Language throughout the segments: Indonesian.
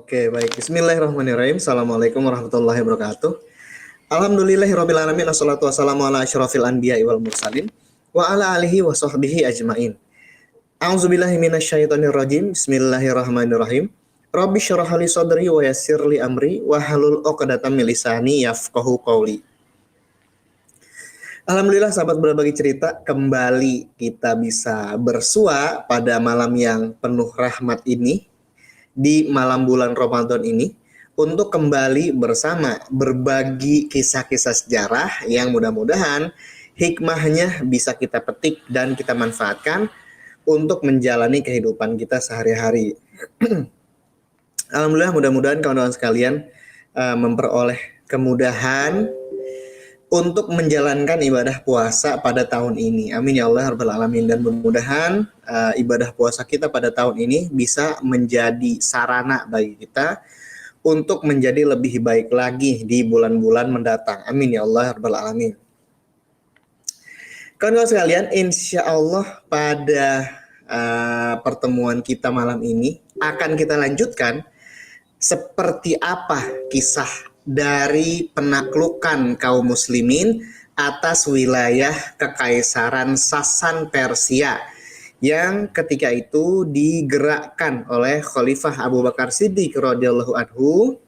Oke, baik. Bismillahirrahmanirrahim. Assalamualaikum warahmatullahi wabarakatuh. Alhamdulillahirabbil alamin. Wassalatu wassalamu ala asyrofil anbiya'i wal mursalin wa ala alihi wa sahbihi ajmain. A'udzubillahi minasyaitonir rajim. Bismillahirrahmanirrahim. Rabbi syrah li sadri wa yassir li amri wa halul 'uqdatam min lisani yafqahu qawli. Alhamdulillah sahabat berbagi cerita, kembali kita bisa bersua pada malam yang penuh rahmat ini, di malam bulan Ramadan ini, untuk kembali bersama berbagi kisah-kisah sejarah yang mudah-mudahan hikmahnya bisa kita petik dan kita manfaatkan untuk menjalani kehidupan kita sehari-hari. Alhamdulillah, mudah-mudahan kawan-kawan sekalian memperoleh kemudahan untuk menjalankan ibadah puasa pada tahun ini. Amin ya Allah rabbal alamin. Dan mudah-mudahan ibadah puasa kita pada tahun ini bisa menjadi sarana bagi kita untuk menjadi lebih baik lagi di bulan-bulan mendatang. Amin ya Allah rabbal alamin. Kawan-kawan sekalian, insya Allah pada pertemuan kita malam ini akan kita lanjutkan seperti apa kisah dari penaklukan kaum muslimin atas wilayah Kekaisaran Sasan Persia yang ketika itu digerakkan oleh Khalifah Abu Bakar Siddiq radhiyallahu anhu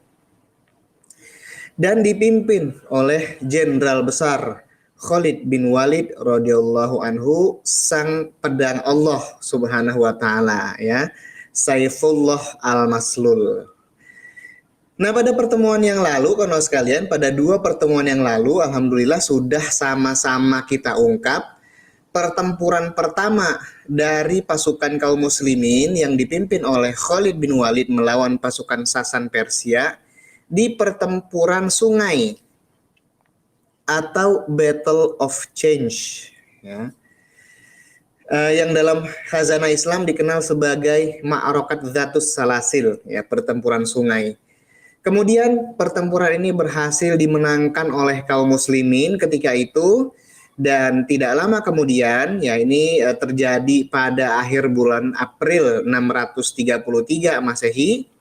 dan dipimpin oleh Jenderal Besar Khalid bin Walid radhiyallahu anhu, sang pedang Allah Subhanahu wa taala, ya, Saifullah al-Maslul. Nah, pada pertemuan yang lalu, kawan-kawan sekalian, pada dua pertemuan yang lalu, alhamdulillah sudah sama-sama kita ungkap pertempuran pertama dari pasukan kaum muslimin yang dipimpin oleh Khalid bin Walid melawan pasukan Sasan Persia di pertempuran Sungai atau Battle of Change, ya. Yang dalam khazanah Islam dikenal sebagai Ma'arakat Dzatus Salasil, ya, pertempuran sungai. Kemudian pertempuran ini berhasil dimenangkan oleh kaum muslimin ketika itu, dan tidak lama kemudian, ya, ini terjadi pada akhir bulan April 633 Masehi,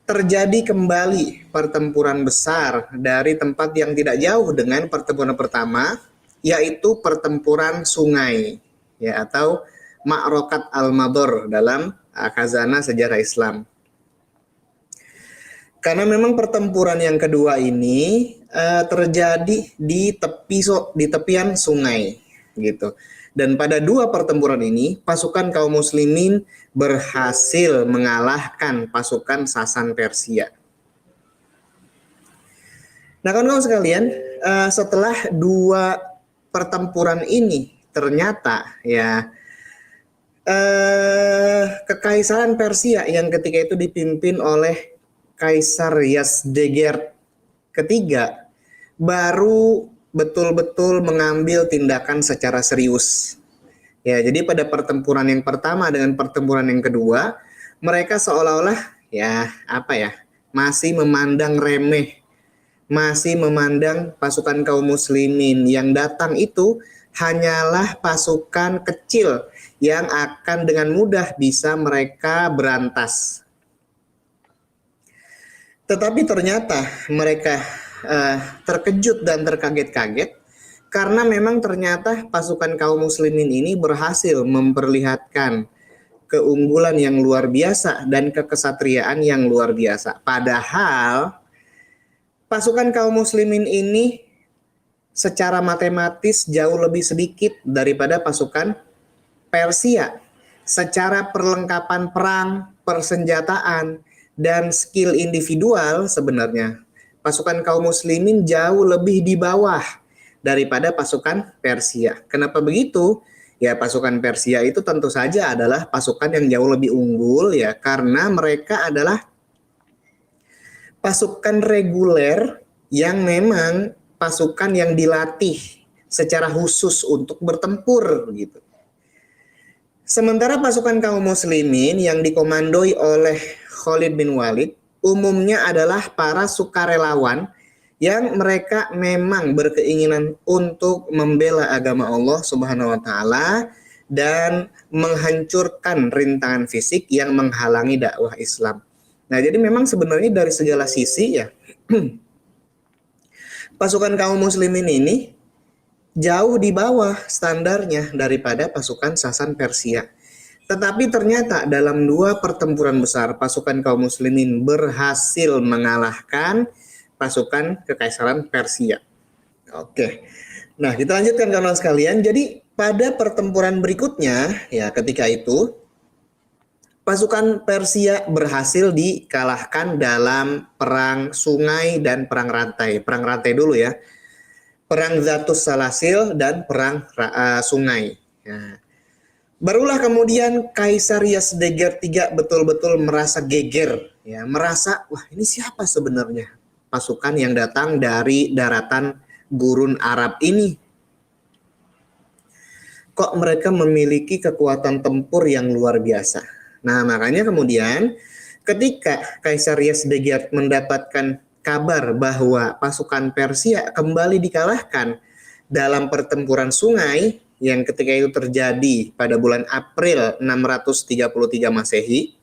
terjadi kembali pertempuran besar dari tempat yang tidak jauh dengan pertempuran pertama, yaitu pertempuran sungai, ya, atau Ma'rakat al-Mador dalam khazanah sejarah Islam. Karena memang pertempuran yang kedua ini terjadi di tepian sungai, gitu. Dan pada dua pertempuran ini pasukan kaum muslimin berhasil mengalahkan pasukan Sasan Persia. Nah, kawan-kawan sekalian, setelah dua pertempuran ini ternyata, ya, Kekaisaran Persia yang ketika itu dipimpin oleh Kaisar Yazdegerd ketiga baru betul-betul mengambil tindakan secara serius. Ya, jadi pada pertempuran yang pertama dengan pertempuran yang kedua, mereka seolah-olah, ya, masih memandang remeh, masih memandang pasukan kaum muslimin yang datang itu hanyalah pasukan kecil yang akan dengan mudah bisa mereka berantas. Tetapi ternyata mereka terkejut dan terkaget-kaget karena memang ternyata pasukan kaum muslimin ini berhasil memperlihatkan keunggulan yang luar biasa dan kekesatriaan yang luar biasa. Padahal pasukan kaum muslimin ini secara matematis jauh lebih sedikit daripada pasukan Persia. Secara perlengkapan perang, persenjataan, dan skill individual sebenarnya pasukan kaum muslimin jauh lebih di bawah daripada pasukan Persia. Kenapa begitu? Ya, pasukan Persia itu tentu saja adalah pasukan yang jauh lebih unggul, ya, karena mereka adalah pasukan reguler yang memang pasukan yang dilatih secara khusus untuk bertempur, gitu. Sementara pasukan kaum muslimin yang dikomandoi oleh Khalid bin Walid umumnya adalah para sukarelawan yang mereka memang berkeinginan untuk membela agama Allah Subhanahu wa taala dan menghancurkan rintangan fisik yang menghalangi dakwah Islam. Nah, jadi memang sebenarnya dari segala sisi ya, pasukan kaum muslimin ini jauh di bawah standarnya daripada pasukan Sasan Persia. Tetapi ternyata dalam 2 pertempuran besar, pasukan kaum muslimin berhasil mengalahkan pasukan Kekaisaran Persia. Oke. Nah, kita lanjutkan kawan sekalian. Jadi pada pertempuran berikutnya, ya ketika itu pasukan Persia berhasil dikalahkan dalam perang sungai dan perang rantai. Perang rantai dulu ya. Perang Zatus Salasil dan perang sungai. Nah, barulah kemudian Kaisar Yazdegerd III betul-betul merasa geger, ya, merasa wah ini siapa sebenarnya pasukan yang datang dari daratan gurun Arab ini? Kok mereka memiliki kekuatan tempur yang luar biasa? Nah, makanya kemudian ketika Kaisar Yazdegerd mendapatkan kabar bahwa pasukan Persia kembali dikalahkan dalam pertempuran sungai yang ketika itu terjadi pada bulan April 633 Masehi,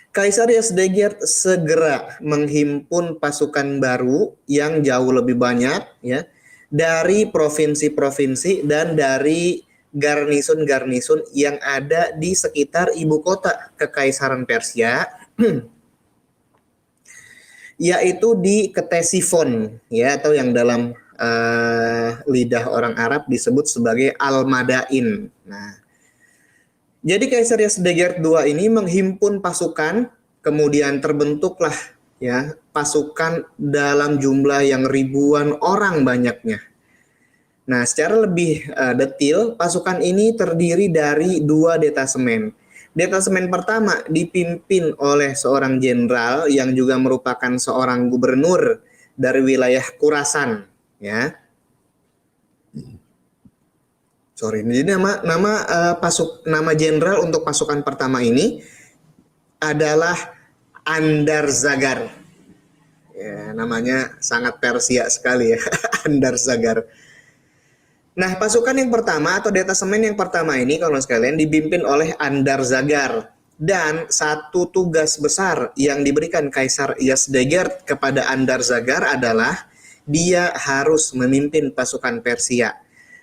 Kaisar Yazdegerd segera menghimpun pasukan baru yang jauh lebih banyak ya dari provinsi-provinsi dan dari garnison-garnison yang ada di sekitar ibu kota Kekaisaran Persia, yaitu di Ktesifon ya, atau yang dalam lidah orang Arab disebut sebagai Al-Madain. Nah, jadi Kaisar Yazdegerd II ini menghimpun pasukan, kemudian terbentuklah ya pasukan dalam jumlah yang ribuan orang banyaknya. Nah, secara lebih detail, pasukan ini terdiri dari 2 detasemen. Detasemen pertama dipimpin oleh seorang jenderal yang juga merupakan seorang gubernur dari wilayah Khurasan, ya. Jadi nama jenderal untuk pasukan pertama ini adalah Andar Zagar. Ya, namanya sangat Persia sekali ya, Andar Zagar. Nah, pasukan yang pertama atau detasemen yang pertama ini kalau sekalian dipimpin oleh Andar Zagar, dan satu tugas besar yang diberikan Kaisar Yazdegerd kepada Andar Zagar adalah dia harus memimpin pasukan Persia,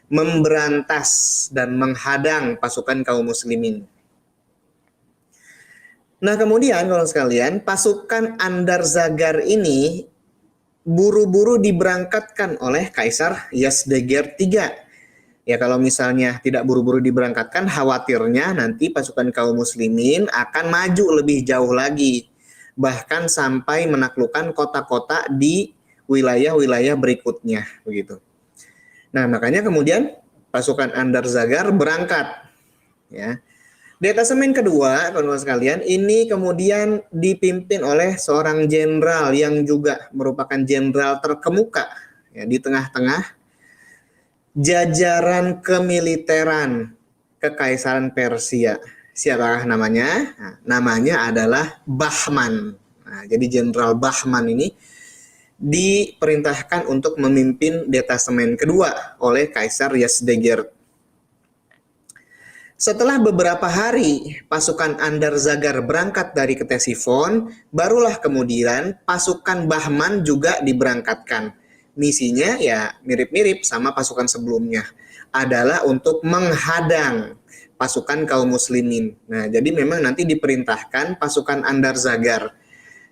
memberantas dan menghadang pasukan kaum muslimin. Nah, kemudian kalau sekalian, pasukan Andar Zagar ini buru-buru diberangkatkan oleh Kaisar Yazdegerd III. Ya, kalau misalnya tidak buru-buru diberangkatkan, khawatirnya nanti pasukan kaum muslimin akan maju lebih jauh lagi, bahkan sampai menaklukkan kota-kota di wilayah-wilayah berikutnya, begitu. Nah, makanya kemudian pasukan Andar Zagar berangkat, ya. Detasemen kedua, kawan-kawan sekalian, ini kemudian dipimpin oleh seorang jenderal yang juga merupakan jenderal terkemuka ya, di tengah-tengah jajaran kemiliteran Kekaisaran Persia. Siapakah namanya? Nah, namanya adalah Bahman. Nah, jadi Jenderal Bahman ini diperintahkan untuk memimpin detasemen kedua oleh Kaisar Yazdegerd. Setelah beberapa hari pasukan Andar Zagar berangkat dari Ktesifon, barulah kemudian pasukan Bahman juga diberangkatkan. Misinya ya mirip-mirip sama pasukan sebelumnya, adalah untuk menghadang pasukan kaum muslimin. Nah, jadi memang nanti diperintahkan pasukan Andar Zagar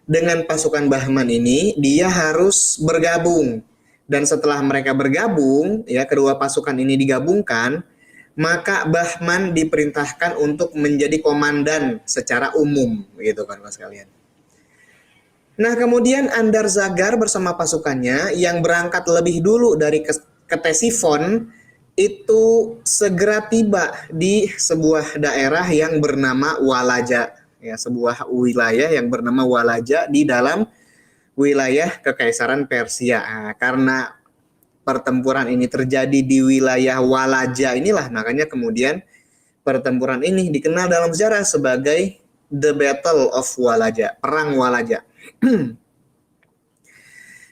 dengan pasukan Bahman ini, dia harus bergabung. Dan setelah mereka bergabung, ya kedua pasukan ini digabungkan, maka Bahman diperintahkan untuk menjadi komandan secara umum, gitu kan Mas kalian. Nah, kemudian Andar Zagar bersama pasukannya yang berangkat lebih dulu dari Ktesifon itu segera tiba di sebuah daerah yang bernama Walaja, ya, sebuah wilayah yang bernama Walaja di dalam wilayah Kekaisaran Persia. Nah, karena pertempuran ini terjadi di wilayah Walaja inilah, makanya kemudian pertempuran ini dikenal dalam sejarah sebagai The Battle of Walaja, Perang Walaja.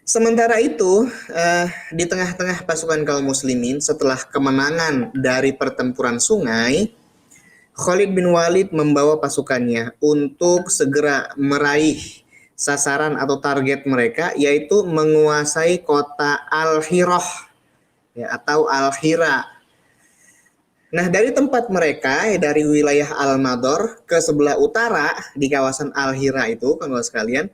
Sementara itu, di tengah-tengah pasukan kaum muslimin setelah kemenangan dari pertempuran sungai, Khalid bin Walid membawa pasukannya untuk segera meraih sasaran atau target mereka, yaitu menguasai kota Al-Hirah, ya, atau Al-Hira. Nah, dari tempat mereka, dari wilayah Al-Mador ke sebelah utara di kawasan Al-Hira itu, kawan sekalian,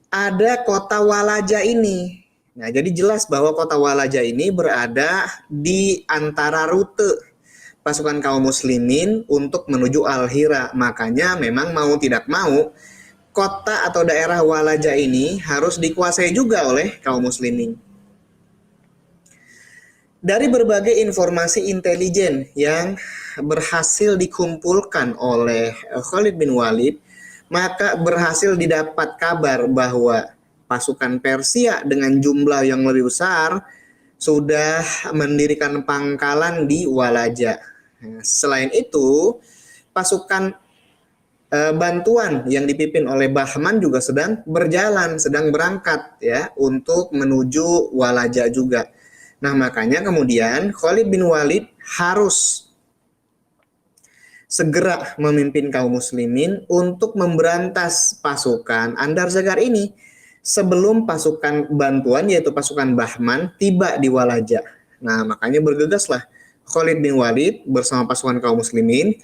ada kota Walaja ini. Nah, jadi jelas bahwa kota Walaja ini berada di antara rute pasukan kaum muslimin untuk menuju Al-Hira. Makanya memang mau tidak mau, kota atau daerah Walaja ini harus dikuasai juga oleh kaum muslimin. Dari berbagai informasi intelijen yang berhasil dikumpulkan oleh Khalid bin Walid, maka berhasil didapat kabar bahwa pasukan Persia dengan jumlah yang lebih besar sudah mendirikan pangkalan di Walaja. Selain itu, pasukan bantuan yang dipimpin oleh Bahman juga sedang berjalan, sedang berangkat ya untuk menuju Walaja juga. Nah, makanya kemudian Khalid bin Walid harus segera memimpin kaum muslimin untuk memberantas pasukan Andar Zagar ini sebelum pasukan bantuan, yaitu pasukan Bahman, tiba di Walaja. Nah, makanya bergegaslah Khalid bin Walid bersama pasukan kaum muslimin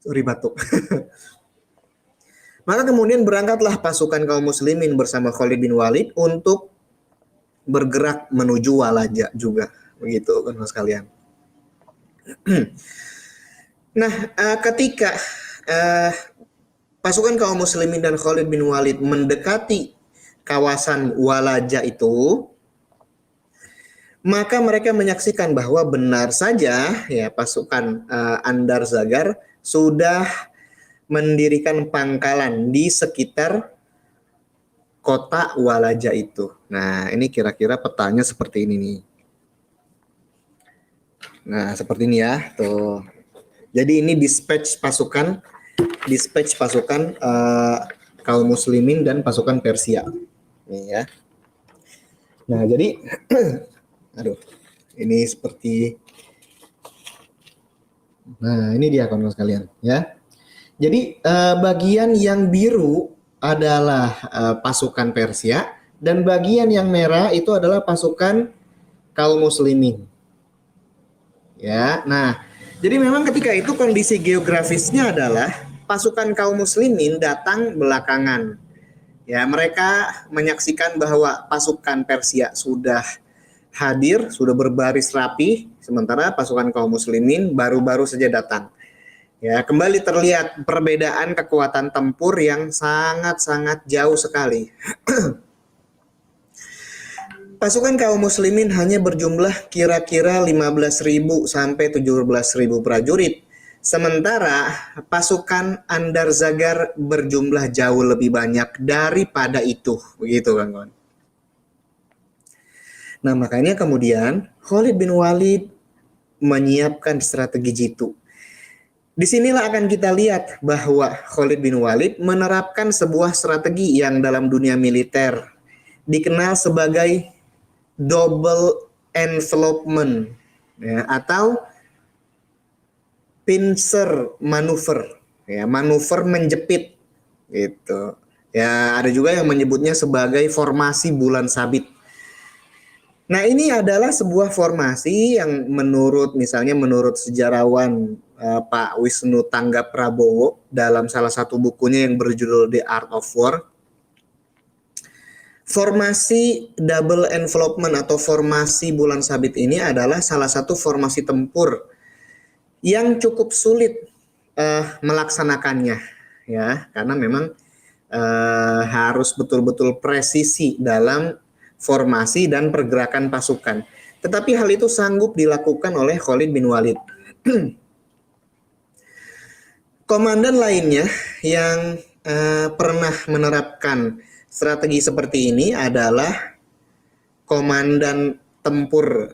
sorry batuk. Maka kemudian berangkatlah pasukan kaum muslimin bersama Khalid bin Walid untuk bergerak menuju Walaja juga. Begitu kan mas kalian. Nah, ketika pasukan kaum muslimin dan Khalid bin Walid mendekati kawasan Walaja itu, maka mereka menyaksikan bahwa benar saja ya pasukan Andar Zagar sudah mendirikan pangkalan di sekitar kota Walaja itu. Nah, ini kira-kira petanya seperti ini nih. Nah, seperti ini ya, tuh. Jadi ini dispatch pasukan kaum muslimin dan pasukan Persia. Nih ya. Nah, jadi aduh, ini seperti nah, ini dia kawan-kawan sekalian ya. Jadi bagian yang biru adalah pasukan Persia dan bagian yang merah itu adalah pasukan kaum muslimin. Ya, nah, jadi memang ketika itu kondisi geografisnya adalah pasukan kaum muslimin datang belakangan. Ya, mereka menyaksikan bahwa pasukan Persia sudah hadir, sudah berbaris rapi, sementara pasukan kaum muslimin baru-baru saja datang. Ya, kembali terlihat perbedaan kekuatan tempur yang sangat-sangat jauh sekali. Pasukan kaum muslimin hanya berjumlah kira-kira 15.000 sampai 17.000 prajurit. Sementara pasukan Andar Zagar berjumlah jauh lebih banyak daripada itu. Begitu kan, kawan. Nah, makanya kemudian Khalid bin Walid menyiapkan strategi jitu. Disinilah akan kita lihat bahwa Khalid bin Walid menerapkan sebuah strategi yang dalam dunia militer dikenal sebagai double envelopment ya, atau pincer manuver, ya, manuver menjepit gitu. Ya, ada juga yang menyebutnya sebagai formasi bulan sabit. Nah, ini adalah sebuah formasi yang menurut sejarawan Pak Wisnu Tangga Prabowo dalam salah satu bukunya yang berjudul The Art of War. Formasi double envelopment atau formasi bulan sabit ini adalah salah satu formasi tempur yang cukup sulit melaksanakannya, ya, karena memang harus betul-betul presisi dalam formasi dan pergerakan pasukan. Tetapi hal itu sanggup dilakukan oleh Khalid bin Walid. Komandan lainnya yang pernah menerapkan strategi seperti ini adalah komandan tempur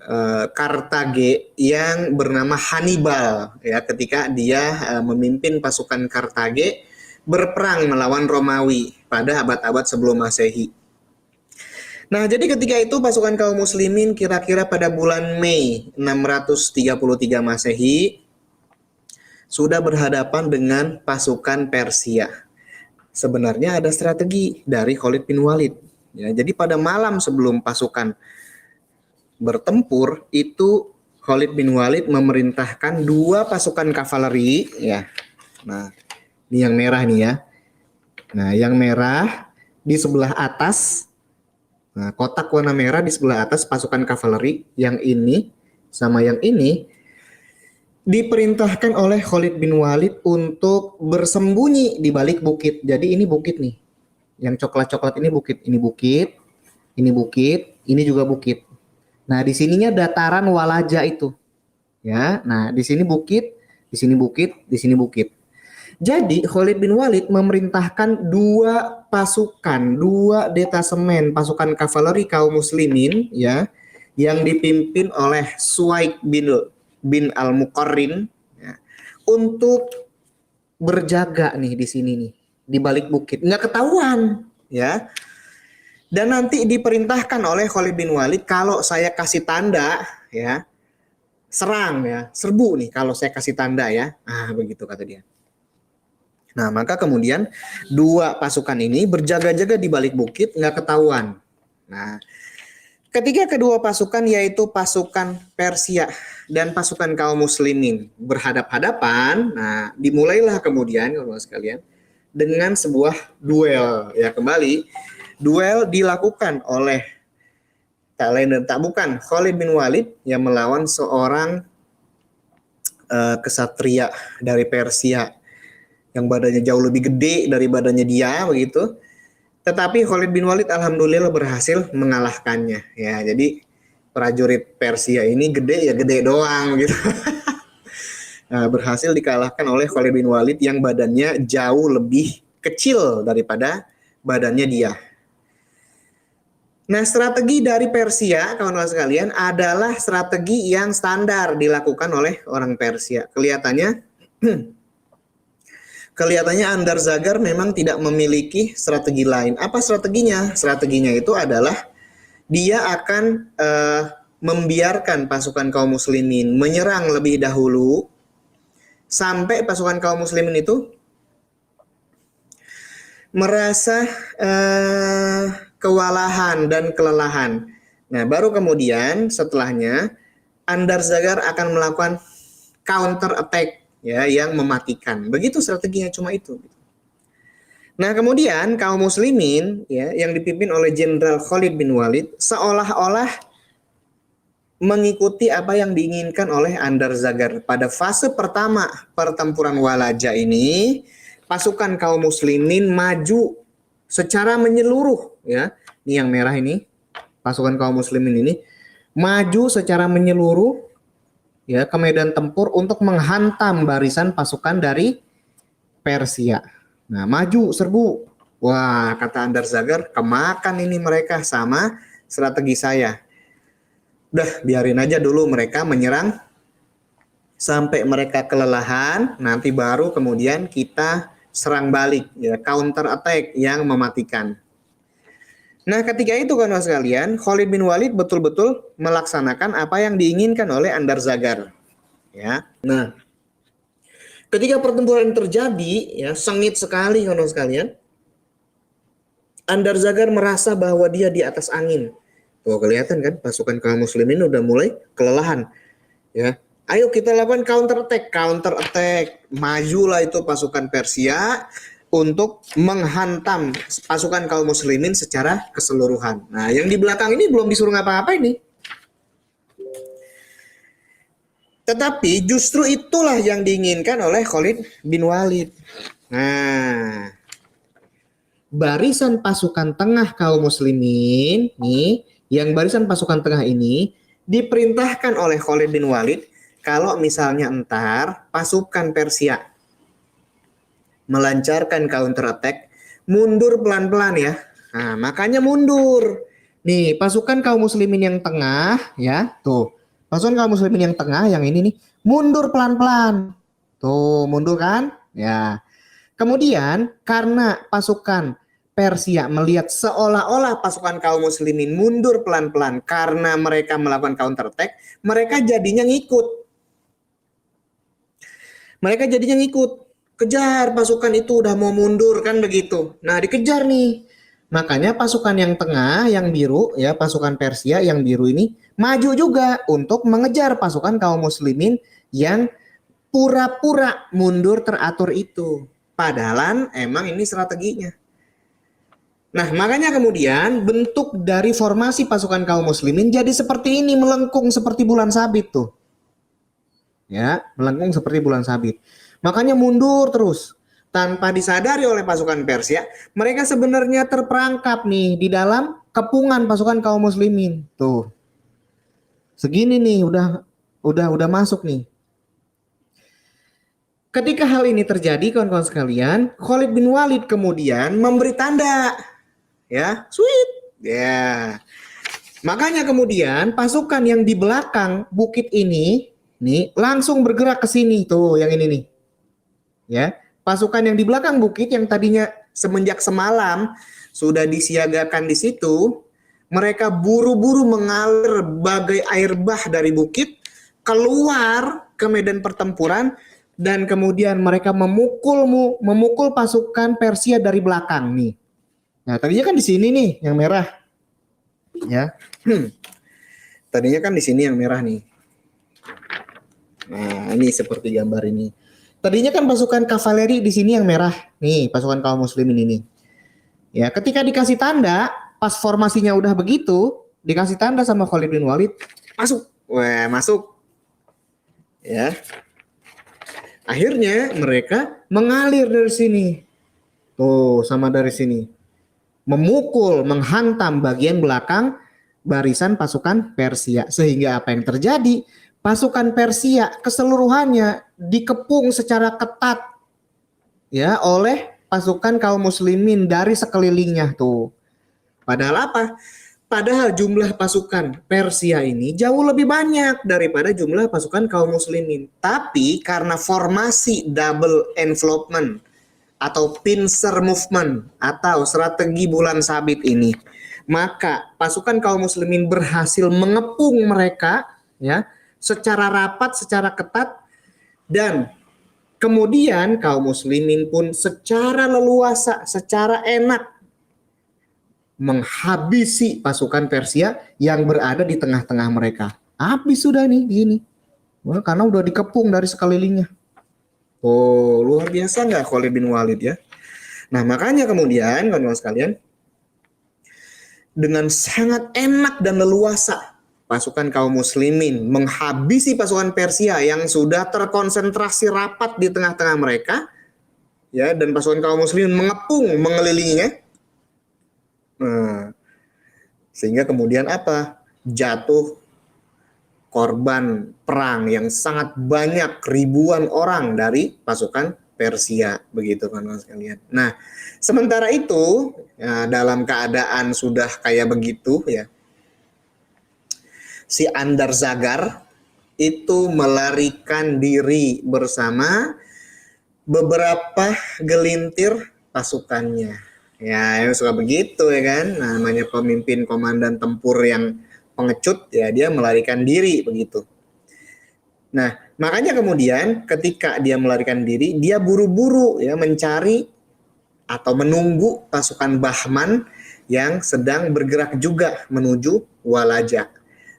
Kartage yang bernama Hannibal ya, ketika dia memimpin pasukan Kartage berperang melawan Romawi pada abad-abad sebelum Masehi. Nah, jadi ketika itu pasukan kaum muslimin kira-kira pada bulan Mei 633 Masehi sudah berhadapan dengan pasukan Persia. Sebenarnya ada strategi dari Khalid bin Walid. Ya, jadi pada malam sebelum pasukan bertempur itu Khalid bin Walid memerintahkan 2 pasukan kavaleri, ya. Nah, ini yang merah nih ya. Nah, yang merah di sebelah atas, nah, kotak warna merah di sebelah atas pasukan kavaleri, yang ini sama yang ini diperintahkan oleh Khalid bin Walid untuk bersembunyi di balik bukit. Jadi ini bukit nih. Yang coklat-coklat ini bukit, ini bukit, ini bukit, ini juga bukit. Nah, di sininya dataran Walaja itu. Ya. Nah, di sini bukit, di sini bukit, di sini bukit. Jadi Khalid bin Walid memerintahkan 2 pasukan, 2 detasemen pasukan kavaleri kaum muslimin, ya, yang dipimpin oleh Suwaid bin Al-Muqarrin, ya, untuk berjaga nih di sini nih, di balik bukit, nggak ketahuan, ya. Dan nanti diperintahkan oleh Khalid bin Walid, kalau saya kasih tanda, ya, serang, ya, serbu nih kalau saya kasih tanda, ya. Ah, begitu kata dia. Nah, maka kemudian 2 pasukan ini berjaga-jaga di balik bukit, nggak ketahuan. Nah, ketika kedua pasukan, yaitu pasukan Persia dan pasukan kaum muslimin berhadap-hadapan, nah dimulailah kemudian kalau sekalian dengan sebuah duel. Ya, kembali duel dilakukan oleh tak lain dan tak bukan Khalid bin Walid yang melawan seorang kesatria dari Persia yang badannya jauh lebih gede dari badannya dia begitu. Tetapi Khalid bin Walid alhamdulillah berhasil mengalahkannya. Ya, jadi prajurit Persia ini gede ya gede doang gitu. Nah, berhasil dikalahkan oleh Khalid bin Walid yang badannya jauh lebih kecil daripada badannya dia. Nah, strategi dari Persia, kawan-kawan sekalian, adalah strategi yang standar dilakukan oleh orang Persia. Kelihatannya Andar Zagar memang tidak memiliki strategi lain. Apa strateginya? Strateginya itu adalah dia akan membiarkan pasukan kaum muslimin menyerang lebih dahulu sampai pasukan kaum muslimin itu merasa kewalahan dan kelelahan. Nah, baru kemudian setelahnya Andar Zagar akan melakukan counter attack, ya, yang mematikan. Begitu strateginya, cuma itu. Nah, kemudian kaum muslimin, ya, yang dipimpin oleh Jenderal Khalid bin Walid seolah-olah mengikuti apa yang diinginkan oleh Andar Zagar. Pada fase pertama pertempuran Walaja ini, pasukan kaum muslimin maju secara menyeluruh, ya. Ini yang merah ini, pasukan kaum muslimin ini maju secara menyeluruh, ya, ke medan tempur untuk menghantam barisan pasukan dari Persia. Nah, maju serbu. Wah, kata Andar Zagar, kemakan ini mereka sama strategi saya. Udah, biarin aja dulu mereka menyerang sampai mereka kelelahan, nanti baru kemudian kita serang balik, ya, counter attack yang mematikan. Nah, ketika itu kan sekalian, Khalid bin Walid betul-betul melaksanakan apa yang diinginkan oleh Andar Zagar. Ya. Nah, ketika pertempuran terjadi, ya, sengit sekali kan sekalian. Andar Zagar merasa bahwa dia di atas angin. Tuh, kelihatan kan pasukan kaum muslimin udah mulai kelelahan. Ya. Ayo kita lakukan counter attack. Majulah itu pasukan Persia untuk menghantam pasukan kaum muslimin secara keseluruhan. Nah, yang di belakang ini belum disuruh ngapa-ngapain nih. Tetapi justru itulah yang diinginkan oleh Khalid bin Walid. Nah, barisan pasukan tengah kaum muslimin nih, yang barisan pasukan tengah ini diperintahkan oleh Khalid bin Walid kalau misalnya entar pasukan Persia melancarkan counter attack, mundur pelan-pelan ya. Nah, makanya mundur. Nih, pasukan kaum muslimin yang tengah, ya, tuh. Pasukan kaum muslimin yang tengah, yang ini nih, mundur pelan-pelan. Tuh, mundur kan? Ya. Kemudian, karena pasukan Persia melihat seolah-olah pasukan kaum muslimin mundur pelan-pelan karena mereka melakukan counter attack, mereka jadinya ngikut. Mereka jadinya ngikut. Kejar pasukan itu udah mau mundur kan begitu. Nah, dikejar nih. Makanya pasukan yang tengah, yang biru, ya pasukan Persia yang biru ini maju juga untuk mengejar pasukan kaum muslimin yang pura-pura mundur teratur itu. Padahal emang ini strateginya. Nah, makanya kemudian bentuk dari formasi pasukan kaum muslimin jadi seperti ini, melengkung seperti bulan sabit tuh. Ya, melengkung seperti bulan sabit. Makanya mundur terus. Tanpa disadari oleh pasukan Persia, mereka sebenarnya terperangkap nih di dalam kepungan pasukan kaum muslimin. Tuh. Segini nih udah masuk nih. Ketika hal ini terjadi, kawan-kawan sekalian, Khalid bin Walid kemudian memberi tanda. Ya, sweet. Ya. Makanya kemudian pasukan yang di belakang bukit ini nih langsung bergerak ke sini tuh, yang ini nih. Ya, pasukan yang di belakang bukit yang tadinya semenjak semalam sudah disiagakan di situ, mereka buru-buru mengalir bagai air bah dari bukit keluar ke medan pertempuran dan kemudian mereka memukul pasukan Persia dari belakang nih. Nah, tadinya kan di sini nih yang merah. Ya. Tadinya kan di sini yang merah nih. Nah, ini seperti gambar ini. Tadinya kan pasukan kavaleri di sini yang merah. Nih, pasukan kaum muslimin ini. Ya, ketika dikasih tanda, pas formasinya udah begitu, dikasih tanda sama Khalid bin Walid, masuk. Wah, masuk. Ya. Akhirnya mereka mengalir dari sini. Tuh, sama dari sini. Memukul, menghantam bagian belakang barisan pasukan Persia. Sehingga apa yang terjadi? Pasukan Persia keseluruhannya dikepung secara ketat ya oleh pasukan kaum muslimin dari sekelilingnya tuh. Padahal apa? Padahal jumlah pasukan Persia ini jauh lebih banyak daripada jumlah pasukan kaum muslimin. Tapi karena formasi double envelopment atau pincer movement atau strategi bulan sabit ini, maka pasukan kaum muslimin berhasil mengepung mereka ya secara rapat, secara ketat, dan kemudian kaum muslimin pun secara leluasa, secara enak menghabisi pasukan Persia yang berada di tengah-tengah mereka. Habis sudah nih gini. Wah, karena udah dikepung dari sekelilingnya. Oh, luar biasa nggak Khalid bin Walid ya? Nah, makanya kemudian kawan-kawan sekalian, dengan sangat enak dan leluasa pasukan kaum muslimin menghabisi pasukan Persia yang sudah terkonsentrasi rapat di tengah-tengah mereka ya, dan pasukan kaum muslimin mengepung mengelilinginya. Nah, sehingga kemudian apa? Jatuh korban perang yang sangat banyak, ribuan orang dari pasukan Persia, begitu kan sekalian. Nah, sementara itu ya, dalam keadaan sudah kayak begitu ya, si Andar Zagar itu melarikan diri bersama beberapa gelintir pasukannya. Ya, yang suka begitu ya kan, namanya pemimpin komandan tempur yang pengecut ya, dia melarikan diri begitu. Nah, makanya kemudian ketika dia melarikan diri, dia buru-buru ya mencari atau menunggu pasukan Bahman yang sedang bergerak juga menuju Walaja.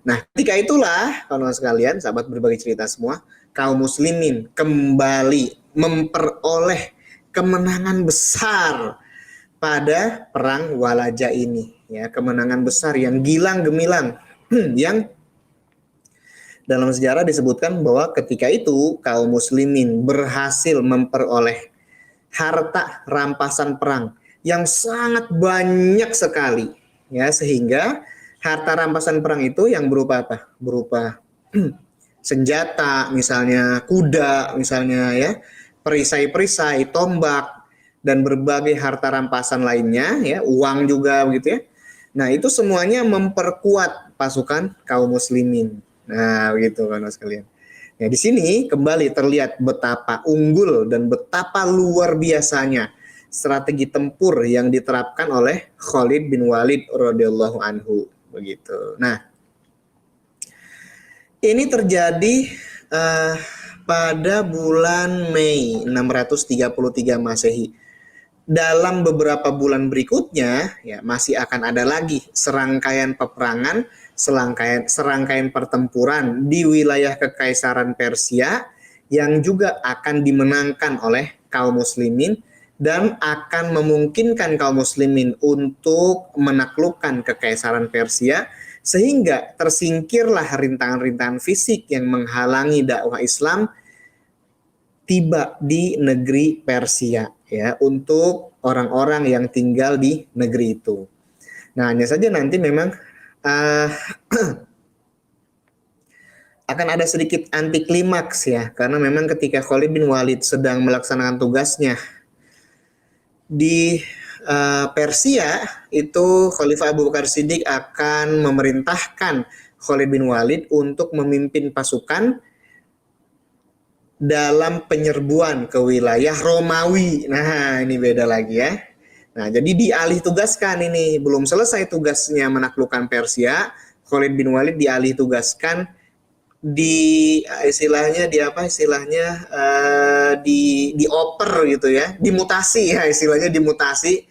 Nah, ketika itulah kawan-kawan sekalian, sahabat berbagi cerita semua, kaum muslimin kembali memperoleh kemenangan besar pada perang Walaja ini, ya, kemenangan besar yang gilang gemilang yang dalam sejarah disebutkan bahwa ketika itu kaum muslimin berhasil memperoleh harta rampasan perang yang sangat banyak sekali ya, sehingga harta rampasan perang itu yang berupa apa? Berupa senjata, misalnya kuda, misalnya ya, perisai-perisai, tombak dan berbagai harta rampasan lainnya ya, uang juga begitu ya. Nah, itu semuanya memperkuat pasukan kaum muslimin. Nah, begitu kan sekalian. Nah, di sini kembali terlihat betapa unggul dan betapa luar biasanya strategi tempur yang diterapkan oleh Khalid bin Walid radhiyallahu anhu begitu. Nah, ini terjadi pada bulan Mei 633 Masehi. Dalam beberapa bulan berikutnya ya masih akan ada lagi serangkaian peperangan, serangkaian pertempuran di wilayah Kekaisaran Persia yang juga akan dimenangkan oleh kaum muslimin dan akan memungkinkan kaum muslimin untuk menaklukkan Kekaisaran Persia sehingga tersingkirlah rintangan-rintangan fisik yang menghalangi dakwah Islam tiba di negeri Persia ya untuk orang-orang yang tinggal di negeri itu. Nah, hanya saja nanti memang akan ada sedikit anti klimaks ya, karena memang ketika Khalid bin Walid sedang melaksanakan tugasnya di Persia, itu Khalifah Abu Bakar Siddiq akan memerintahkan Khalid bin Walid untuk memimpin pasukan dalam penyerbuan ke wilayah Romawi. Nah, ini beda lagi ya. Nah, jadi dialih tugaskan ini, belum selesai tugasnya menaklukkan Persia, Khalid bin Walid dialih tugaskan di istilahnya di apa istilahnya dioper gitu ya, dimutasi ya istilahnya, dimutasi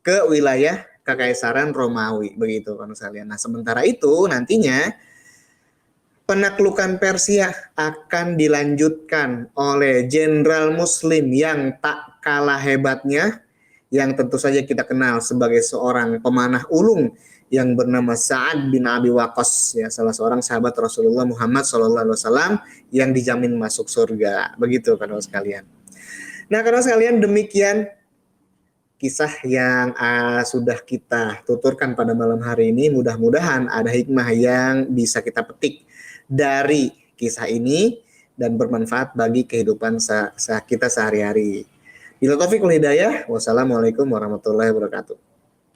ke wilayah Kekaisaran Romawi begitu kan sekalian. Nah, sementara itu nantinya penaklukan Persia akan dilanjutkan oleh jenderal muslim yang tak kalah hebatnya, yang tentu saja kita kenal sebagai seorang pemanah ulung yang bernama Sa'ad bin Abi Waqqas, ya, salah seorang sahabat Rasulullah Muhammad SAW yang dijamin masuk surga. Begitu kan sekalian. Nah, kan sekalian, demikian kisah yang sudah kita tuturkan pada malam hari ini. Mudah-mudahan ada hikmah yang bisa kita petik dari kisah ini dan bermanfaat bagi kehidupan kita sehari-hari. Bila taufiq wal hidayah, wassalamualaikum warahmatullahi wabarakatuh.